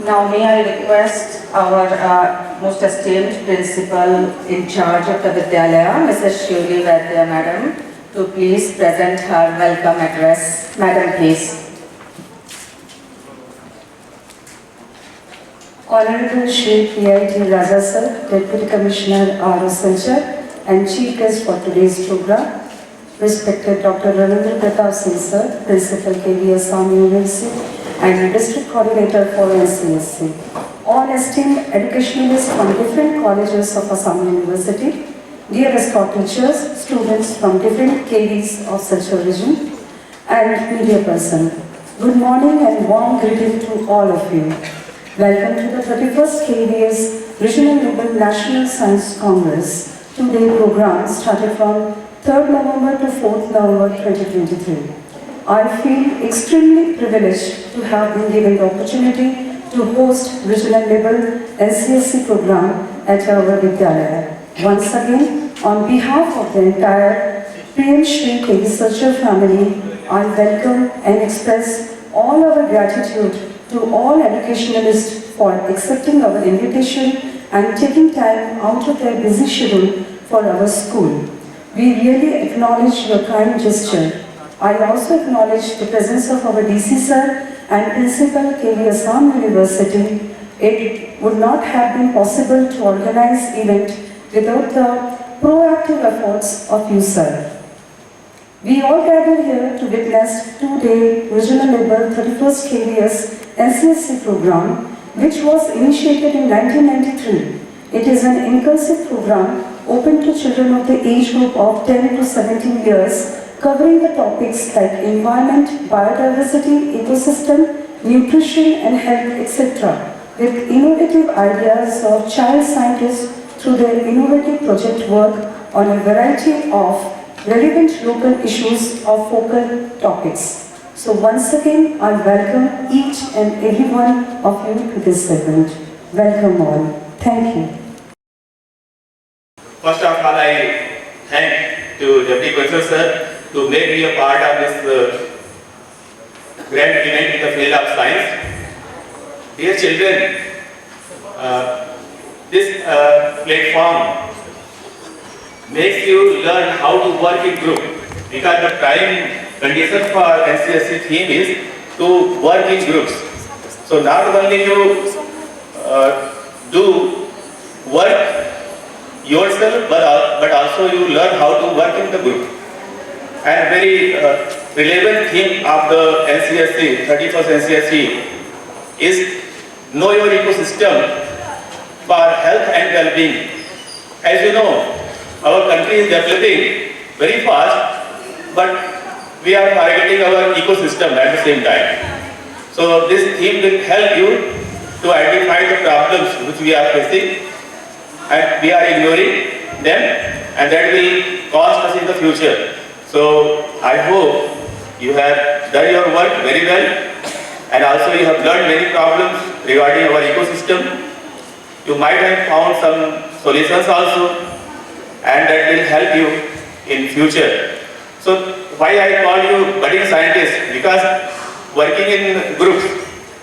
Now may I request our most esteemed principal in charge of the Vidyalaya, Mrs. Shirley Vaidya Madam, to please present her welcome address. Madam, please. Honorable Shri P.I.T. Raza Sir, Deputy Commissioner R.O. Sanchar, and Chief Guest for today's program, respected Dr. Ravindra Pratap Singh Sir, Principal KVS Swami University, and District Coordinator for NCSC. All esteemed educationalists from different colleges of Assam University, dear escort teachers, students from different KVs of Silchar region, and media person. Good morning and warm greeting to all of you. Welcome to the 31st KVS Regional Global National Science Congress two-day program started from 3rd November to 4th November 2023. I feel extremely privileged to have been given the opportunity to host regional level NCSC program at our Vidyalaya. Once again, on behalf of the entire PM Shri KV Silchar family, I welcome and express all our gratitude to all educationalists for accepting our invitation and taking time out of their busy schedule for our school. We really acknowledge your kind gesture. I also acknowledge the presence of our DC Sir and Principal KV Assam University. It would not have been possible to organize event without the proactive efforts of you, sir. We all gather here to witness two-day regional level 31st KVS NCSC program, which was initiated in 1993. It is an inclusive program open to children of the age group of 10 to 17 years, covering the topics like environment, biodiversity, ecosystem, nutrition and health, etc., with innovative ideas of child scientists through their innovative project work on a variety of relevant local issues of focal topics. So once again, I welcome each and every one of you to this event. Welcome all. Thank you. First of all, I thank to Deputy Commissioner Sir to make me a part of this grand event in the field of science. Dear children, this platform makes you learn how to work in group, because the prime condition for NCSC theme is to work in groups. So not only you do work yourself, but also you learn how to work in the group. And very relevant theme of the NCSC, 31st NCSC, is know your ecosystem for health and well-being. As you know, our country is developing very fast, but we are targeting our ecosystem at the same time. So this theme will help you to identify the problems which we are facing and we are ignoring them, and that will cost us in the future. So I hope you have done your work very well, and also you have learned many problems regarding our ecosystem. You might have found some solutions also, and that will help you in future. So why I call you budding scientist? Because working in groups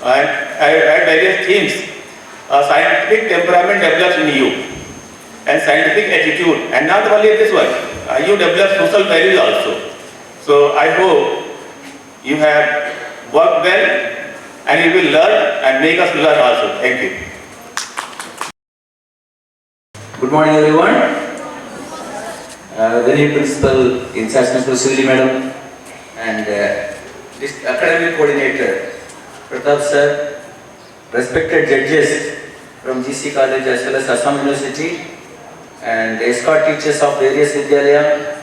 and at various themes, scientific temperament develops in you, and scientific attitude, and not only this one, you develop social values also. So I hope you have worked well, and you will learn and make us learn also. Thank you. Good morning, everyone. Very Principal in charge, Principal Shirley Madam, and this academic coordinator Pratap Sir, respected judges from GC College as well as Assam University, and escort teachers of various Vidyalaya,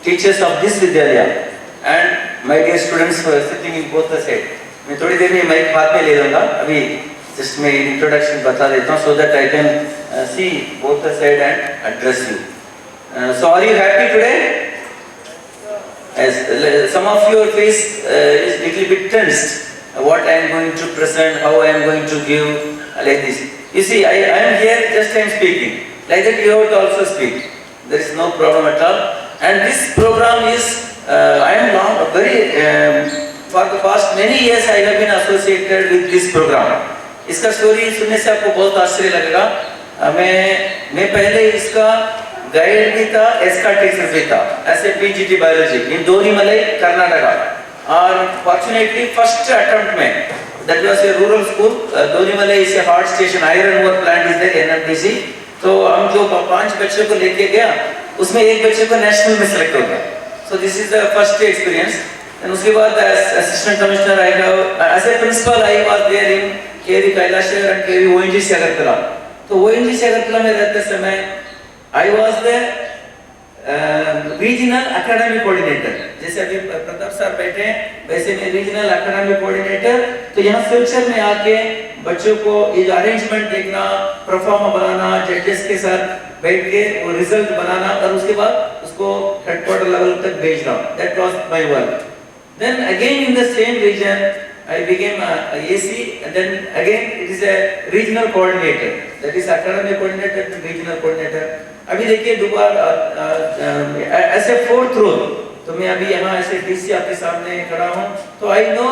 teachers of this Vidyalaya, and my dear students who are sitting in both the sides. मैं थोड़ी देर में mic हाथ में ले लूँगा, अभी just मैं introduction बता देता हूँ so that I can see both the side and address you. So are you happy today? As some of your face is little bit tensed. What I am going to present, how I am going to give, like this. You see, I am here, just I am speaking. Like that you have to also speak. There is no problem at all. And this program is, I am for the past many years I have been associated with this program. इसका story सुनने से आपको बहुत आश्चर्य लगेगा। मैं पहले इसका गाइड भी था, इसका टीचर भी था, ऐसे PGT biology in Donimalai Karnataka. और फॉर्चुनेटली फर्स्ट अटेम्प्ट में that was a rural school, Donimalai is a hard station, iron ore plant is there NMDC. तो हम जो 5 बच्चों को लेके गया उसमें एक बच्चे को नेशनल में सेलेक्ट हो गया। So this is the first experience. And उसके बाद assistant commissioner I have as a principal I was there in KV Kailashahar and KV ONGC Agartala. तो ओएनजीसी अगरतला में रहते समय I was the regional academy coordinator. जैसे अभी प्रताप सर बैठे हैं वैसे मैं रीजनल एकेडमी कोऑर्डिनेटर। तो यहाँ फ्यूचर में आके बच्चों को ये अरेंजमेंट देखना, परफॉर्मा बनाना, जजेस के साथ बैठ के वो रिजल्ट बनाना और उसके बाद उसको हेडक्वार्टर लेवल तक भेजना, that was my work. Then again in the same region I became a AC, and then again it is a regional coordinator, that is academic coordinator to regional coordinator. अभी देखिए दोबारा ऐसे fourth role, तो मैं अभी यहाँ ऐसे DC आपके सामने खड़ा हूँ। तो I know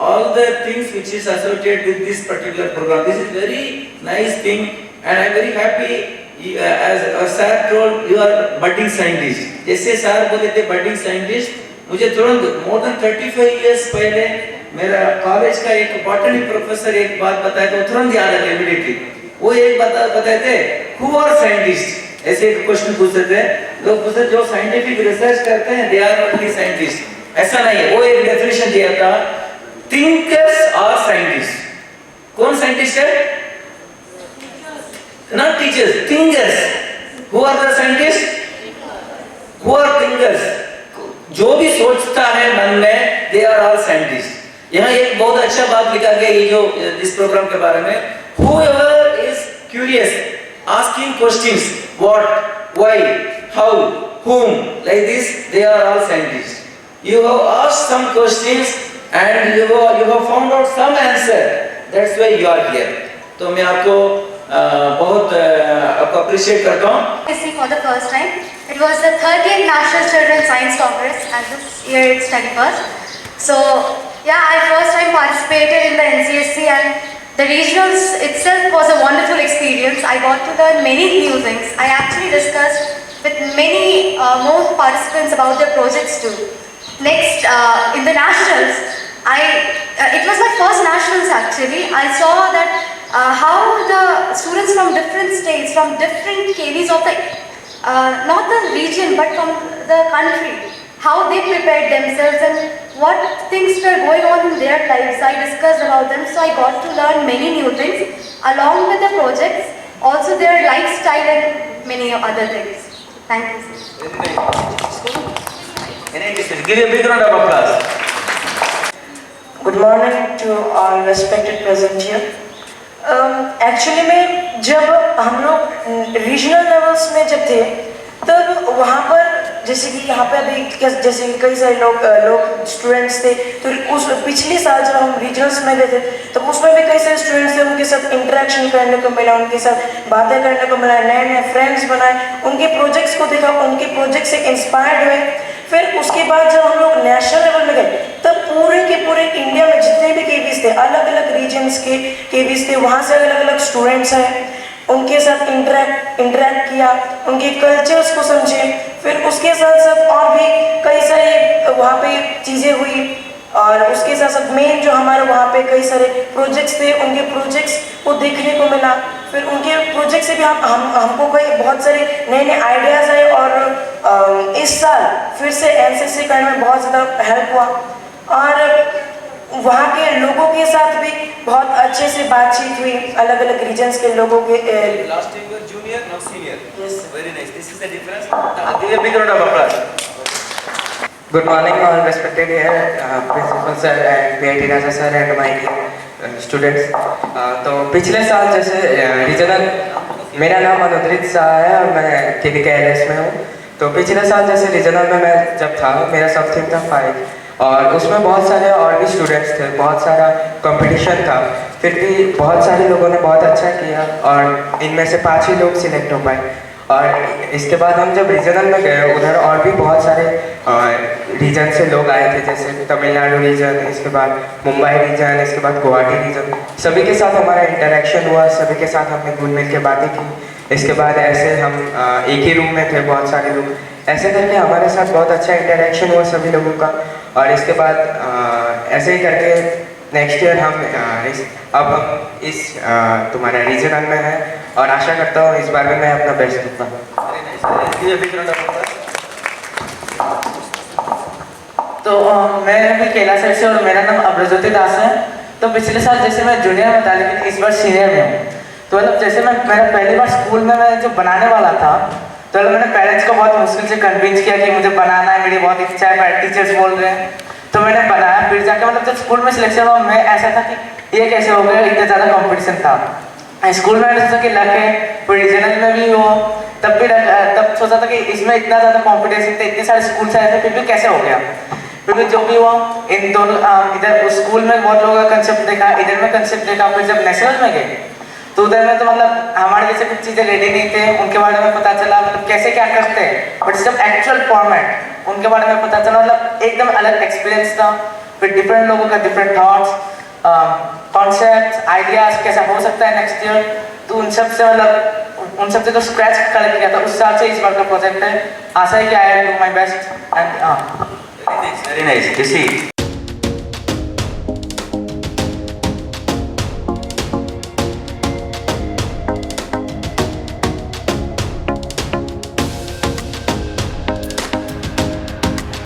all the things which is associated with this particular program. This is very nice thing, and I am very happy. As sir told, you are budding scientist. जैसे सर बोले थे budding scientist, मुझे तुरंत more than 35 years पहले मेरा college का एक botany professor एक बात बताया तो तुरंत याद आ गया इमीडिएटली। वो एक बात बताए थे, हु आर साइंटिस्ट, ऐसे एक क्वेश्चन पूछते थे लोग, पूछते जो साइंटिफिक रिसर्च करते हैं दे आर ओनली साइंटिस्ट। ऐसा नहीं है, वो एक डेफिनेशन दिया था, थिंकर्स आर साइंटिस्ट। कौन साइंटिस्ट है? Not teachers, thinkers. Who are the scientist? Who are thinkers? जो भी सोचता है मन में, दे आर ऑल साइंटिस्ट। यहाँ एक बहुत अच्छा बात लिखा गया ये जो इस प्रोग्राम के बारे में, whoever is curious, asking questions, what, why, how, whom, like this, they are all scientists. You have asked some questions and you have found out some answer. That's why you are here. तो मैं आपको बहुत आपको appreciate करता हूँ। For the first time, it was the 30th National Children's Science Congress, and this year it's 21st. So yeah, I first time participated in the NCSC, and the regionals itself was a wonderful experience. I got to learn many new things. I actually discussed with many more participants about their projects too. Next, in the nationals, it was my first nationals actually. I saw that how the students from different states, from different KVs of the not the region but from the country, how they prepared themselves and what things were going on in their lives. I discussed about them, so I got to learn many new things along with the projects, also their lifestyle and many other things. Thank you. Very nice. Give a big round of applause. Good morning to all respected present here. Actually में जब हम लोग regional levels में जब थे तब वहाँ पर जैसे कि यहाँ पे अभी जैसे कि कई सारे लोग स्टूडेंट्स थे, तो उस पिछले साल जब हम रीजनल्स में गए थे तो उसमें भी कई सारे स्टूडेंट्स थे, उनके साथ इंटरेक्शन करने को मिला, उनके साथ बातें करने को मिला, नए नए फ्रेंड्स बनाए, उनके प्रोजेक्ट्स को देखा, उनके प्रोजेक्ट से इंस्पायर्ड हुए। फिर उसके बाद जब हम लोग नेशनल लेवल में गए तब पूरे के पूरे इंडिया में जितने भी केवीज थे, अलग अलग रीजन्स के केवीज थे, वहाँ से अलग अलग स्टूडेंट्स हैं, उनके साथ इंटरेक्ट किया, उनके कल्चर्स को समझे। फिर उसके साथ साथ और भी कई सारे वहाँ पे चीज़ें हुई, और उसके साथ साथ मेन जो हमारे वहाँ पे कई सारे प्रोजेक्ट्स थे, उनके प्रोजेक्ट्स को देखने को मिला। फिर उनके प्रोजेक्ट से भी हमको कई बहुत सारे नए नए आइडियाज़ आए, और इस साल फिर से एनसीसी करने में बहुत ज़्यादा हेल्प हुआ, और वहाँ के लोगों के साथ भी बहुत अच्छे से बातचीत हुई, अलग अलग रीजन्स के लोगों के। Last time you were junior, now senior. Yes. Very nice. This is the difference. Give a big round of applause. Good morning, all respected here, principal sir and PIT Raja sir and my students. तो पिछले साल जैसे regional, मेरा नाम अनुद्रित शाह है और मैं KVKLS में हूँ। तो पिछले साल जैसे रीजनल में मैं जब था, मेरा सब थीम था 5, और उसमें बहुत सारे और भी स्टूडेंट्स थे, बहुत सारा कंपटीशन था, फिर भी बहुत सारे लोगों ने बहुत अच्छा किया और इनमें से 5 ही लोग सिलेक्ट हो पाए। और इसके बाद हम जब रीजनल में गए उधर और भी बहुत सारे रीजन से लोग आए थे, जैसे तमिलनाडु रीजन, इसके बाद मुंबई रीजन, इसके बाद गुवाहाटी रीजन। सभी के साथ हमारा इंटरेक्शन हुआ, सभी के साथ हमने घुल मिल के बातें की। इसके बाद ऐसे हम एक ही रूम में थे बहुत सारे लोग, ऐसे करके हमारे साथ बहुत अच्छा इंटरेक्शन हुआ सभी लोगों का। और इसके बाद ऐसे ही करके नेक्स्ट ईयर हम अब हम इस तुम्हारा रीजनल में है और आशा करता हूँ इस बार में मैं अपना बेस्ट दूंगा। तो मैं भी कैलाश से और मेरा नाम अब्रज्योति दास है। तो पिछले साल जैसे मैं जूनियर में था लेकिन इस बार सीनियर में हूँ। तो मतलब जैसे मेरा पहली बार स्कूल में मैं जो बनाने वाला था, तो मतलब मैंने पेरेंट्स को बहुत मुश्किल से कन्विंस किया कि मुझे बनाना है, मेरी बहुत इच्छा है, टीचर्स बोल रहे हैं, तो मैंने बनाया। फिर जाके मतलब जब स्कूल में सिलेक्शन हुआ, मैं ऐसा था कि ये कैसे हो गया, इतना ज़्यादा कंपटीशन था। स्कूल में मैंने सोचा कि लक है, फिर रीजनल में भी हो, तब सोचा था कि इसमें इतना ज़्यादा कॉम्पिटिशन था, इतने सारे स्कूल से आए थे, फिर भी कैसे हो गया। फिर भी जो भी हुआ, इन दोनों इधर स्कूल में बहुत लोगों का कंसेप्ट देखा, इधर में कंसेप्ट देखा। फिर जब नेशनल में गए तो उधर में तो मतलब हमारे जैसे कुछ चीज़ें रेडी नहीं थे, उनके बारे में पता चला मतलब कैसे क्या करते हैं, बट जब एक्चुअल फॉर्मेट उनके बारे में पता चला, मतलब एकदम अलग एक्सपीरियंस था। फिर डिफरेंट लोगों का डिफरेंट थॉट्स, कॉन्सेप्ट, आइडियाज कैसा हो सकता है नेक्स्ट ईयर, तो उन सब से मतलब उन सब से तो स्क्रैच कलेक्ट किया था, उस हिसाब से इस बार का प्रोजेक्ट है। आशा है कि I will do my best and Very nice. Jesse.